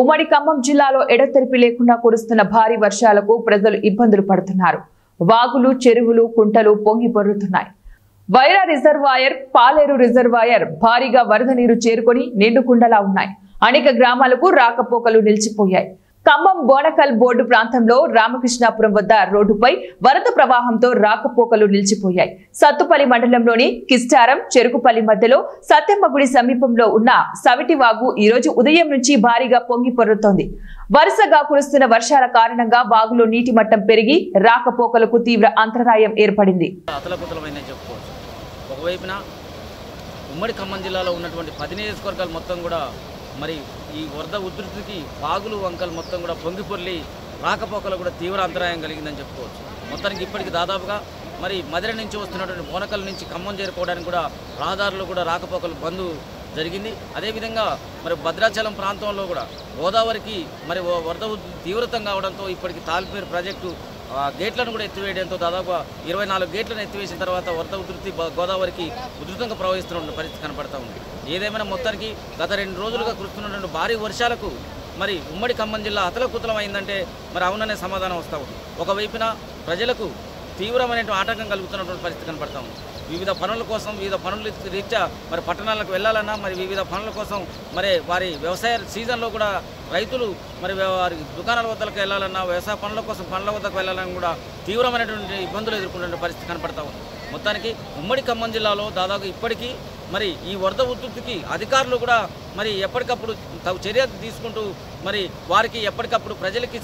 ఉమ్మడి ఖమ్మం జిల్లాలో ఎడతెరిపి లేకుండా కురుస్తున్న భారీ వర్షాలకు ప్రజలు ఇబ్బందులు పడుతున్నారు. వాగులు, చెరువులు, కుంటలు పొంగి పొర్లుతున్నాయి. వైరా రిజర్వాయర్, పాలేరు రిజర్వాయర్ భారీగా వరద నీరు చేరుకొని నిండుకుండలా ఉన్నాయి. అనేక గ్రామాలకు రాకపోకలు నిలిచిపోయాయి. ఖమ్మం బోనకల్ బోర్డు ప్రాంతంలో రామకృష్ణాపురం వద్ద రోడ్డుపై వరద ప్రవాహంతో రాకపోకలు నిలిచిపోయాయి. సత్తుపల్లి మండలంలోని కిస్టారం, చెరుకుపల్లి మధ్యలో సత్యమ్మ గుడి సమీపంలో ఉన్న సవిటివాగు ఈ రోజు ఉదయం నుంచి భారీగా పొంగి పొర్లుతోంది. వరుసగా కురుస్తున్న వర్షాల కారణంగా వాగులో నీటి మట్టం పెరిగి రాకపోకలకు తీవ్ర అంతరాయం ఏర్పడింది. ఒకవైపున ఉమ్మడి ఖమ్మం జిల్లాలో ఉన్నటువంటి 10 నియోజకవర్గాలు మొత్తం కూడా మరి ఈ వరద ఉధృతికి వాగులు, వంకలు మొత్తం కూడా పొంగి పొర్లి రాకపోకలు కూడా తీవ్ర అంతరాయం కలిగిందని చెప్పుకోవచ్చు. మొత్తానికి ఇప్పటికి దాదాపుగా మరి మదిర నుంచి వస్తున్నటువంటి బోనకల్ నుంచి ఖమ్మం చేరుకోవడానికి కూడా రహదారులు కూడా రాకపోకలు బంద్ జరిగింది. అదేవిధంగా మరి భద్రాచలం ప్రాంతంలో కూడా గోదావరికి మరి వరద తీవ్రతం కావడంతో ఇప్పటికి తాల్పేరు ప్రాజెక్టు గేట్లను కూడా ఎత్తివేయడంతో దాదాపు 24 గేట్లను ఎత్తివేసిన తర్వాత వరద ఉధృతి గోదావరికి ఉధృతంగా ప్రవహిస్తున్న పరిస్థితి కనపడతా ఉంది. ఏదేమైనా మొత్తానికి గత 2 రోజులుగా కురుస్తున్నటువంటి భారీ వర్షాలకు మరి ఉమ్మడి ఖమ్మం జిల్లా అతలకుతలం అయిందంటే మరి అవుననే సమాధానం వస్తూ ఉంది. ఒకవైపున ప్రజలకు తీవ్రమైన ఆటంకం కలుగుతున్నటువంటి పరిస్థితి కనపడతా ఉంది. వివిధ పనుల కోసం, వివిధ పనుల రీత్యా మరి పట్టణాలకు వెళ్ళాలన్నా, మరి వివిధ పనుల కోసం మరి వారి వ్యవసాయ సీజన్లో కూడా రైతులు మరి వారి దుకాణాల వద్దకు వెళ్ళాలన్నా, వ్యవసాయ పనుల కోసం పనుల వద్దకు వెళ్ళాలన్నా కూడా తీవ్రమైనటువంటి ఇబ్బందులు ఎదుర్కొనే పరిస్థితి కనపడతా ఉంది. మొత్తానికి ఉమ్మడి ఖమ్మం జిల్లాలో దాదాపు ఇప్పటికీ మరి ఈ వరద ఉధృతికి అధికారులు కూడా మరి ఎప్పటికప్పుడు తగు చర్యలు తీసుకుంటూ మరి వారికి ఎప్పటికప్పుడు ప్రజలకి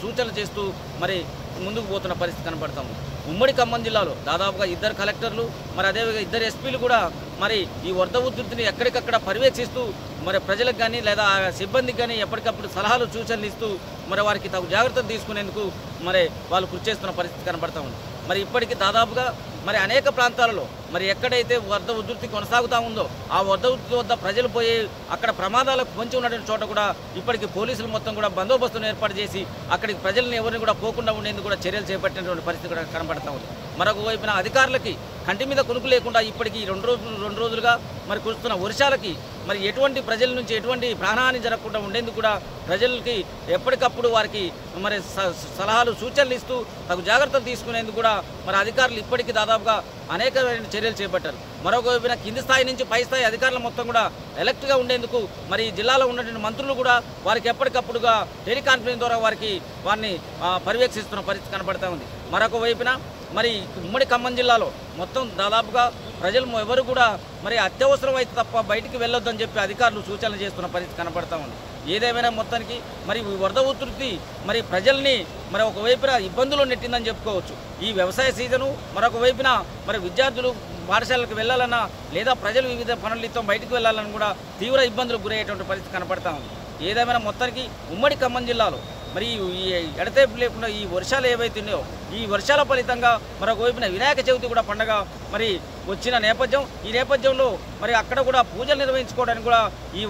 సూచనలు చేస్తూ మరి ముందుకు పోతున్న పరిస్థితి కనపడతాము. ఉమ్మడి ఖమ్మం జిల్లాలో దాదాపుగా 2 కలెక్టర్లు మరి అదేవిధంగా 2 ఎస్పీలు కూడా మరి ఈ వరద ఉధృతిని ఎక్కడికక్కడ పర్యవేక్షిస్తూ మరి ప్రజలకు కానీ లేదా సిబ్బందికి కానీ ఎప్పటికప్పుడు సలహాలు, సూచనలు ఇస్తూ మరి వారికి తగు జాగ్రత్తలు తీసుకునేందుకు మరి వాళ్ళు కృషి చేస్తున్న పరిస్థితి కనపడతా ఉంది. మరి ఇప్పటికీ దాదాపుగా మరి అనేక ప్రాంతాలలో మరి ఎక్కడైతే వరద ఉధృతి కొనసాగుతూ ఉందో ఆ వరద ఉధృతి వద్ద ప్రజలు పోయి అక్కడ ప్రమాదాలకు పొంచి ఉన్నటువంటి చోట కూడా ఇప్పటికీ పోలీసులు మొత్తం కూడా బందోబస్తును ఏర్పాటు చేసి అక్కడికి ప్రజల్ని ఎవరిని కూడా పోకుండా ఉండేందుకు కూడా చర్యలు చేపట్టినటువంటి పరిస్థితి కూడా కనబడతా ఉంది. మరొక వైపున అధికారులకి కంటి మీద కునుకు లేకుండా ఇప్పటికీ 2 రోజులుగా మరి కురుస్తున్న వర్షాలకి మరి ఎటువంటి ప్రజల నుంచి ఎటువంటి ప్రాణహాని జరగకుండా ఉండేందుకు కూడా ప్రజలకి ఎప్పటికప్పుడు వారికి మరి సలహాలు, సూచనలు ఇస్తూ తగు జాగ్రత్తలు తీసుకునేందుకు కూడా మరి అధికారులు ఇప్పటికీ దాదాపుగా అనేకమైన చర్యలు చేపట్టారు. మరొక వైపున కింది స్థాయి నుంచి పై స్థాయి అధికారులు మొత్తం కూడా ఎలక్ట్గా ఉండేందుకు మరి జిల్లాలో ఉన్నటువంటి మంత్రులు కూడా వారికి ఎప్పటికప్పుడుగా టెలికాన్ఫరెన్స్ ద్వారా వారిని పర్యవేక్షిస్తున్న పరిస్థితి కనపడతా ఉంది. మరొక వైపున మరి ఉమ్మడి ఖమ్మం జిల్లాలో మొత్తం దాదాపుగా ప్రజలు ఎవరు కూడా మరి అత్యవసరం అయితే తప్ప బయటికి వెళ్ళొద్దని చెప్పి అధికారులు సూచనలు చేస్తున్న పరిస్థితి కనపడతా ఉంది. ఏదేమైనా మొత్తానికి మరి వరద ఉధృతి మరి ప్రజల్ని మరి ఒకవైపున ఇబ్బందులు నెట్టిందని చెప్పుకోవచ్చు. ఈ వ్యవసాయ సీజను మరొక వైపున మరి విద్యార్థులు పాఠశాలకు వెళ్ళాలన్నా లేదా ప్రజలు వివిధ పనులతో బయటకు వెళ్ళాలని కూడా తీవ్ర ఇబ్బందులు గురయ్యేటువంటి పరిస్థితి కనపడతా ఉంది. ఏదేమైనా మొత్తానికి ఉమ్మడి ఖమ్మం జిల్లాలో మరి ఈ ఎడతెరిపి లేకుండా ఈ వర్షాలు ఏవైతే ఉన్నాయో ఈ వర్షాల ఫలితంగా మరొక వైపున వినాయక చవితి కూడా పండగ మరి వచ్చిన ఈ నేపథ్యంలో మరి అక్కడ కూడా పూజలు నిర్వహించుకోవడానికి కూడా ఈ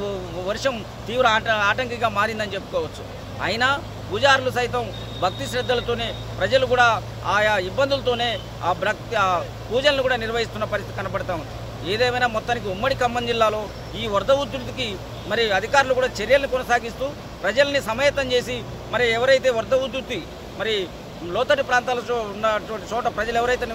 వర్షం తీవ్ర ఆటంకిగా మారిందని చెప్పుకోవచ్చు. అయినా పూజారులు సైతం భక్తి శ్రద్ధలతోనే ప్రజలు కూడా ఆయా ఇబ్బందులతోనే ఆ పూజలను కూడా నిర్వహిస్తున్న పరిస్థితి కనపడతా ఉంది. ఏదేమైనా మొత్తానికి ఉమ్మడి ఖమ్మం జిల్లాలో ఈ వరద ఉధృతికి మరి అధికారులు కూడా చర్యలను కొనసాగిస్తూ ప్రజల్ని సమాయత్తం చేసి మరి ఎవరైతే వరద ఉధృతి మరి లోతటి ప్రాంతాలలో ఉన్నటువంటి చోట ప్రజలు ఎవరైతే